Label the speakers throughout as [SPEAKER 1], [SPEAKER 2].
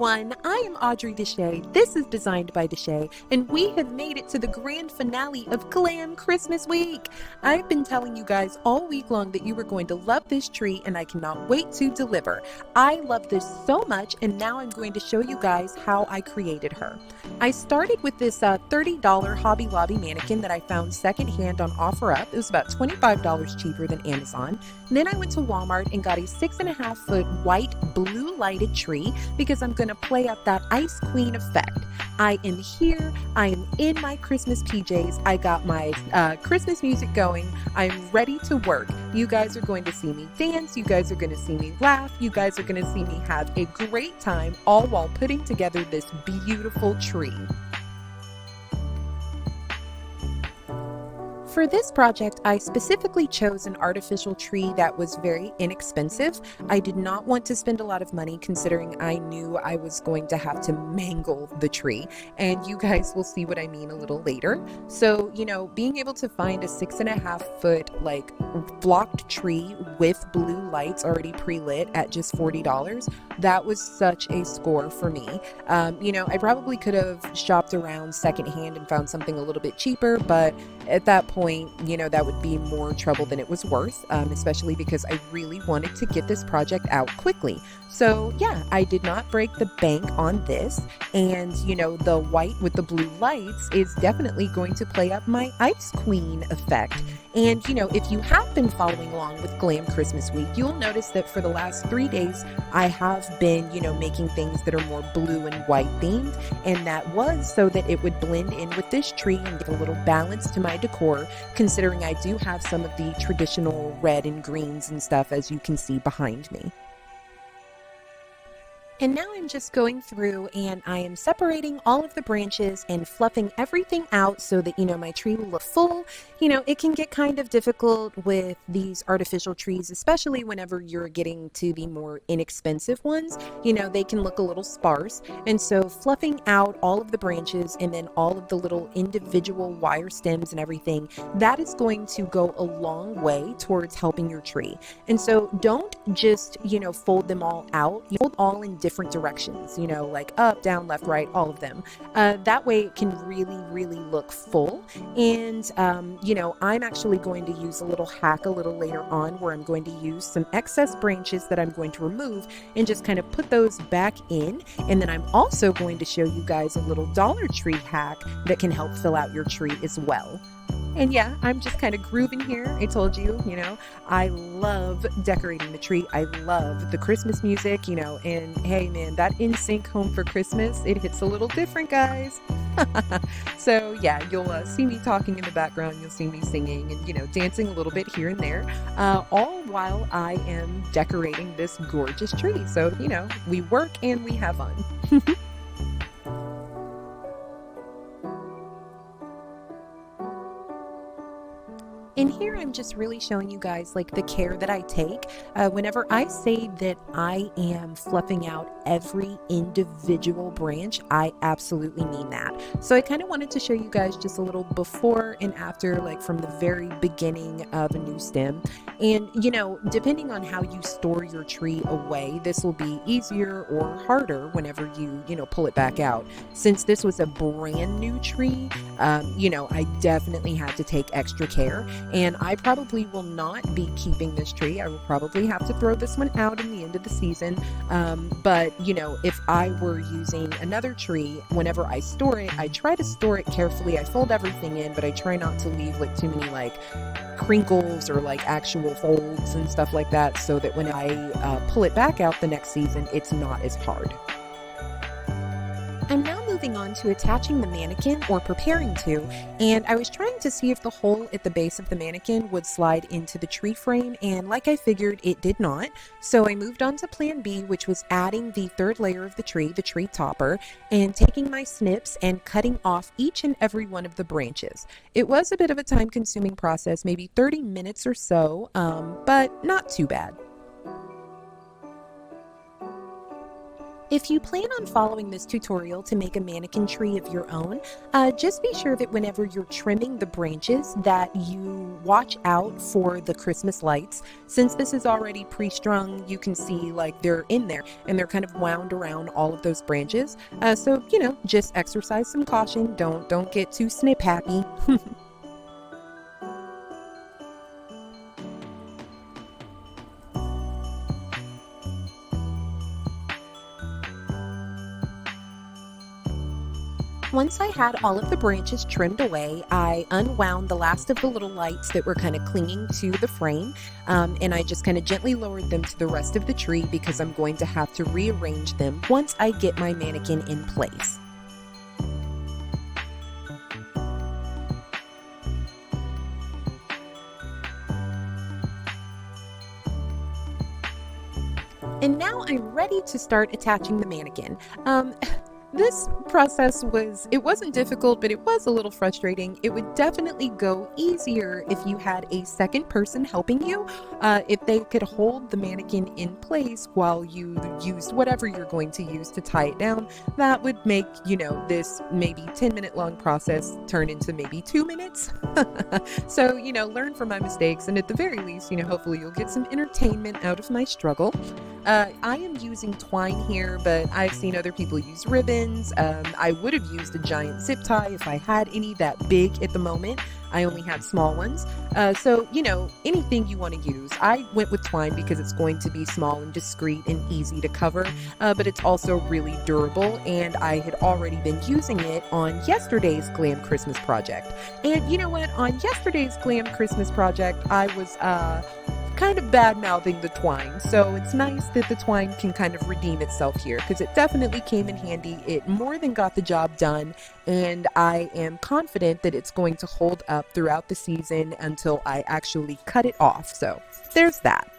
[SPEAKER 1] everyone, I am Audrey Deshe. This is Designed by Deshe, and we have made it to the grand finale of Glam Christmas Week. I've been telling you guys all week long that you were going to love this tree, and I cannot wait to deliver. I love this so much, and now I'm going to show you guys how I created her. I started with this $30 Hobby Lobby mannequin that I found secondhand on OfferUp. It was about $25 cheaper than Amazon. And then I went to Walmart and got a 6.5-foot white blue lighted tree because I'm going to play up that Ice Queen effect. I am here. I am in my Christmas PJs. I got my Christmas music going. I'm ready to work. You guys are going to see me dance. You guys are going to see me laugh. You guys are going to see me have a great time, all while putting together this beautiful tree. For this project, I specifically chose an artificial tree that was very inexpensive. I did not want to spend a lot of money considering I knew I was going to have to mangle the tree, and you guys will see what I mean a little later. So, you know, being able to find a 6.5-foot like blocked tree with blue lights already pre-lit at just $40, that was such a score for me. You know, I probably could have shopped around secondhand and found something a little bit cheaper, but at that point, you know, that would be more trouble than it was worth, especially because I really wanted to get this project out quickly. So yeah, I did not break the bank on this, and you know, the white with the blue lights is definitely going to play up my Ice Queen effect. And you know, if you have been following along with Glam Christmas Week, you'll notice that for the last 3 days I have been, you know, making things that are more blue and white themed, and that was so that it would blend in with this tree and give a little balance to my decor, considering I do have some of the traditional red and greens and stuff, as you can see behind me. And now I'm just going through and I am separating all of the branches and fluffing everything out so that, you know, my tree will look full. You know, it can get kind of difficult with these artificial trees, especially whenever you're getting to the more inexpensive ones. You know, they can look a little sparse. And so fluffing out all of the branches and then all of the little individual wire stems and everything, that is going to go a long way towards helping your tree. And so don't just, you know, fold them all out. You fold all in different directions, you know, like up, down, left, right, all of them. That way it can really look full. And you know, I'm actually going to use a little hack a little later on where I'm going to use some excess branches that I'm going to remove and just kind of put those back in. And then I'm also going to show you guys a little Dollar Tree hack that can help fill out your tree as well. And yeah, I'm just kind of grooving here. I told you, you know, I love decorating the tree. I love the Christmas music, you know, and hey man, that NSYNC Home for Christmas, it hits a little different, guys. So yeah, you'll see me talking in the background. You'll see me singing and, you know, dancing a little bit here and there, all while I am decorating this gorgeous tree. So, you know, we work and we have fun. And here I'm just really showing you guys like the care that I take. Whenever I say that I am fluffing out every individual branch, I absolutely mean that. So I kind of wanted to show you guys just a little before and after, like from the very beginning of a new stem. And you know, depending on how you store your tree away, this will be easier or harder whenever you know, pull it back out. Since this was a brand new tree, you know, I definitely had to take extra care. And I probably will not be keeping this tree. I will probably have to throw this one out in the end of the season. But, you know, if I were using another tree, whenever I store it, I try to store it carefully. I fold everything in, but I try not to leave like too many like crinkles or like actual folds and stuff like that, so that when I pull it back out the next season, it's not as hard. I'm now moving on to attaching the mannequin, or preparing to, and I was trying to see if the hole at the base of the mannequin would slide into the tree frame, and like I figured, it did not. So I moved on to plan B, which was adding the third layer of the tree topper, and taking my snips and cutting off each and every one of the branches. It was a bit of a time-consuming process, maybe 30 minutes or so, but not too bad. If you plan on following this tutorial to make a mannequin tree of your own, just be sure that whenever you're trimming the branches that you watch out for the Christmas lights. Since this is already pre-strung, you can see like they're in there and they're kind of wound around all of those branches. So, just exercise some caution. Don't get too snip happy. Once I had all of the branches trimmed away, I unwound the last of the little lights that were kind of clinging to the frame, and I just kind of gently lowered them to the rest of the tree because I'm going to have to rearrange them once I get my mannequin in place. And now I'm ready to start attaching the mannequin. This process wasn't difficult, but it was a little frustrating. It would definitely go easier if you had a second person helping you, if they could hold the mannequin in place while you used whatever you're going to use to tie it down. That would make, this maybe 10-minute long process turn into maybe 2 minutes. So, learn from my mistakes, and at the very least, hopefully you'll get some entertainment out of my struggle. I am using twine here, but I've seen other people use ribbons. I would have used a giant zip tie if I had any that big at the moment. I only have small ones. So, anything you want to use. I went with twine because it's going to be small and discreet and easy to cover, but it's also really durable, and I had already been using it on yesterday's Glam Christmas project. And you know what? On yesterday's Glam Christmas project, I was kind of bad-mouthing the twine, so it's nice that the twine can kind of redeem itself here, because it definitely came in handy. It more than got the job done, and I am confident that it's going to hold up throughout the season until I actually cut it off. So there's that.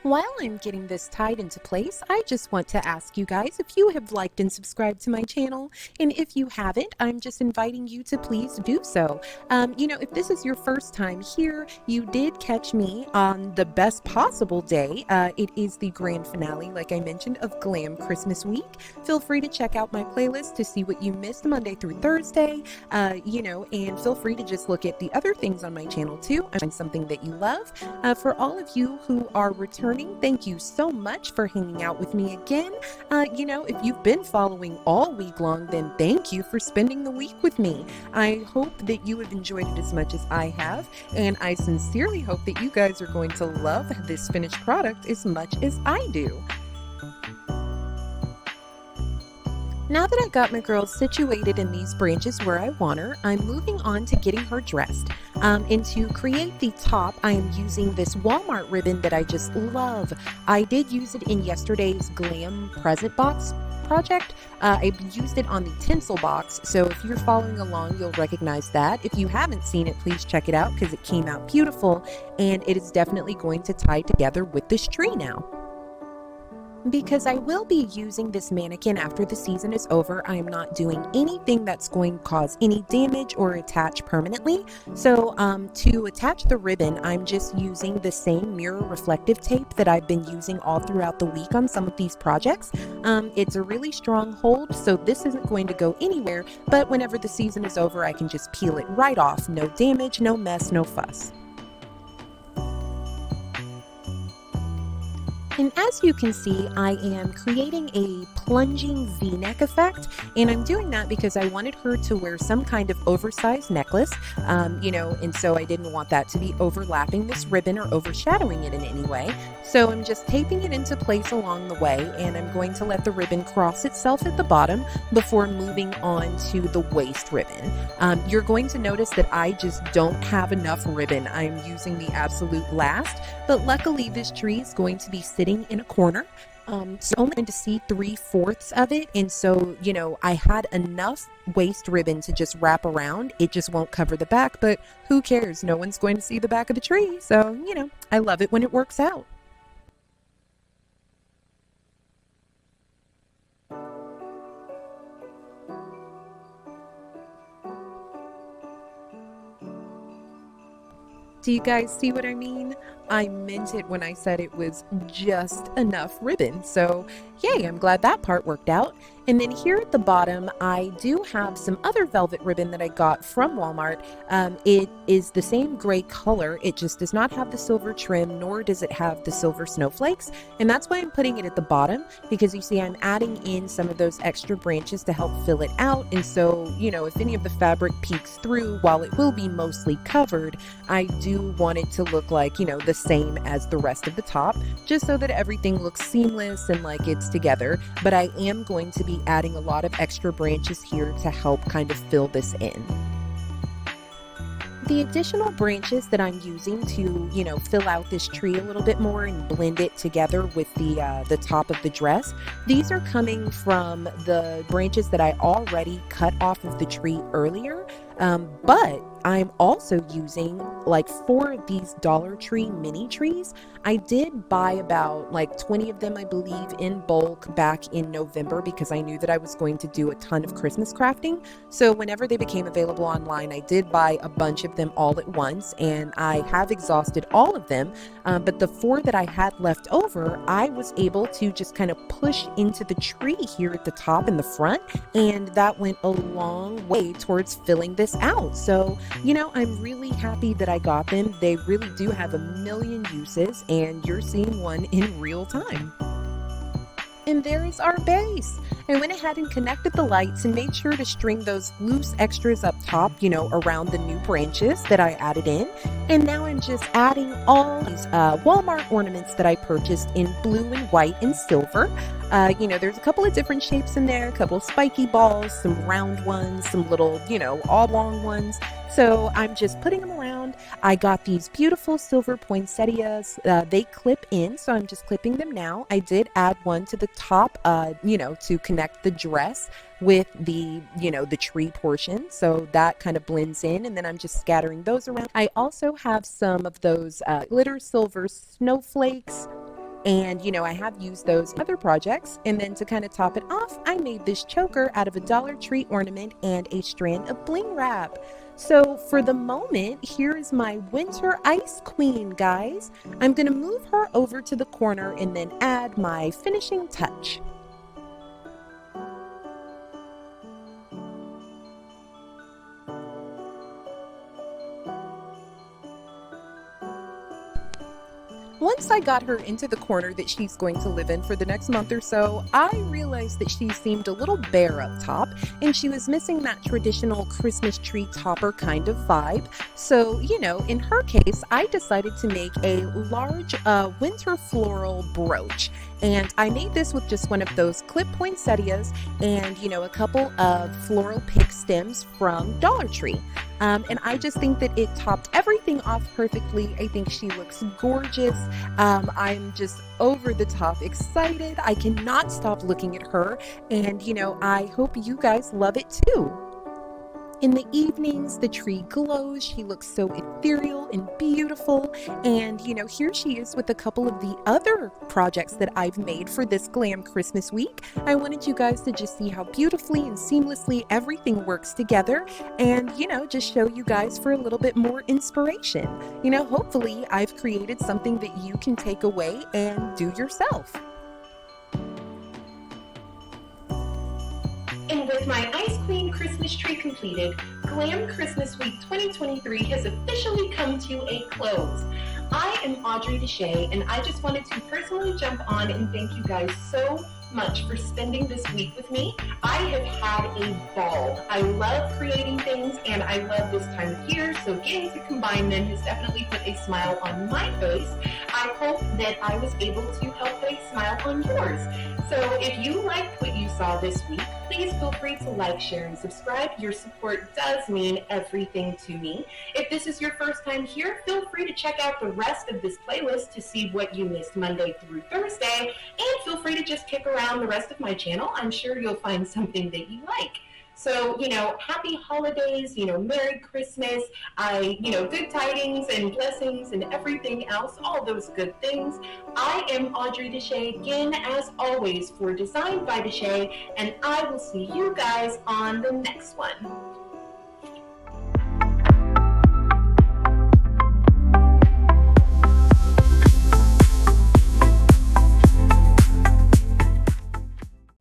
[SPEAKER 1] While I'm getting this tied into place, I just want to ask you guys if you have liked and subscribed to my channel, and if you haven't, I'm just inviting you to please do so. If this is your first time here, you did catch me on the best possible day. It is the grand finale, like I mentioned, of Glam Christmas Week. Feel free to check out my playlist to see what you missed Monday through Thursday, and feel free to just look at the other things on my channel too. Find something that you love. For all of you who are returning, thank you so much for hanging out with me again. If you've been following all week long, then thank you for spending the week with me. I hope that you have enjoyed it as much as I have, and I sincerely hope that you guys are going to love this finished product as much as I do. Now that I've got my girl situated in these branches where I want her, I'm moving on to getting her dressed. And to create the top, I am using this Walmart ribbon that I just love. I did use it in yesterday's Glam present box project. I used it on the tinsel box, so if you're following along, you'll recognize that. If you haven't seen it, please check it out because it came out beautiful, and it is definitely going to tie together with this tree now. Because I will be using this mannequin after the season is over, I am not doing anything that's going to cause any damage or attach permanently. So to attach the ribbon, I'm just using the same mirror reflective tape that I've been using all throughout the week on some of these projects. It's a really strong hold, so this isn't going to go anywhere, but whenever the season is over, I can just peel it right off. No damage, no mess, no fuss. And as you can see, I am creating a plunging V-neck effect, and I'm doing that because I wanted her to wear some kind of oversized necklace, and so I didn't want that to be overlapping this ribbon or overshadowing it in any way. So I'm just taping it into place along the way, and I'm going to let the ribbon cross itself at the bottom before moving on to the waist ribbon. You're going to notice that I just don't have enough ribbon. I'm using the absolute last, but luckily this tree is going to be sitting in a corner, so I'm only going to see 3/4 of it, and so I had enough waist ribbon to just wrap around. It just won't cover the back, but who cares? No one's going to see the back of the tree, so I love it when it works out. Do you guys see what I mean? I meant it when I said it was just enough ribbon. So yay, I'm glad that part worked out. And then here at the bottom, I do have some other velvet ribbon that I got from Walmart. It is the same gray color. It just does not have the silver trim, nor does it have the silver snowflakes. And that's why I'm putting it at the bottom, because you see I'm adding in some of those extra branches to help fill it out. And so, you know, if any of the fabric peeks through, while it will be mostly covered, I do want it to look like, you know, the same as the rest of the top, just so that everything looks seamless and like it's together. But I am going to be adding a lot of extra branches here to help kind of fill this in. The additional branches that I'm using to, you know, fill out this tree a little bit more and blend it together with the top of the dress, these are coming from the branches that I already cut off of the tree earlier. But I'm also using like 4 of these Dollar Tree mini trees. I did buy about like 20 of them, I believe, in bulk back in November, because I knew that I was going to do a ton of Christmas crafting. So whenever they became available online, I did buy a bunch of them all at once, and I have exhausted all of them. But the 4 that I had left over, I was able to just kind of push into the tree here at the top and the front, and that went a long way towards filling this out. So, you know, I'm really happy that I got them. They really do have a million uses, and you're seeing one in real time. And there is our base. I went ahead and connected the lights and made sure to string those loose extras up top, you know, around the new branches that I added in. And now I'm just adding all these Walmart ornaments that I purchased in blue and white and silver. You know, there's a couple of different shapes in there, a couple of spiky balls, some round ones, some little, you know, oblong ones. So I'm just putting them around. I got these beautiful silver poinsettias. They clip in, so I'm just clipping them now. I did add one to the top, you know, to connect the dress with the, you know, the tree portion. So that kind of blends in, and then I'm just scattering those around. I also have some of those glitter silver snowflakes. And, you know, I have used those in other projects. And then to kind of top it off, I made this choker out of a Dollar Tree ornament and a strand of bling wrap. So for the moment, here is my winter ice queen, guys. I'm going to move her over to the corner and then add my finishing touch. Once I got her into the corner that she's going to live in for the next month or so, I realized that she seemed a little bare up top, and she was missing that traditional Christmas tree topper kind of vibe. So, you know, in her case, I decided to make a large winter floral brooch. And I made this with just one of those clip poinsettias and, you know, a couple of floral pick stems from Dollar Tree. And I just think that it topped everything off perfectly. I think she looks gorgeous. I'm just over the top excited. I cannot stop looking at her. And, you know, I hope you guys love it too. In the evenings, the tree glows. She looks so ethereal and beautiful. And, you know, here she is with a couple of the other projects that I've made for this Glam Christmas week. I wanted you guys to just see how beautifully and seamlessly everything works together, and, you know, just show you guys for a little bit more inspiration. You know, hopefully I've created something that you can take away and do yourself.
[SPEAKER 2] And with my Ice Queen Christmas tree completed, Glam Christmas Week 2023 has officially come to a close. I am Audrey Deshe, and I just wanted to personally jump on and thank you guys so much for spending this week with me. I have had a ball. I love creating things, and I love this time of year, so getting to combine them has definitely put a smile on my face. I hope that I was able to help put a smile on yours. So if you liked what you saw this week, please feel free to like, share, and subscribe. Your support does mean everything to me. If this is your first time here, feel free to check out the rest of this playlist to see what you missed Monday through Thursday, and feel free to just kick around the rest of my channel. I'm sure you'll find something that you like. So, you know, happy holidays, you know, Merry Christmas, good tidings and blessings and everything else, all those good things. I am Audrey Deshe again, as always, for Designed by Deshe, and I will see you guys on the next one.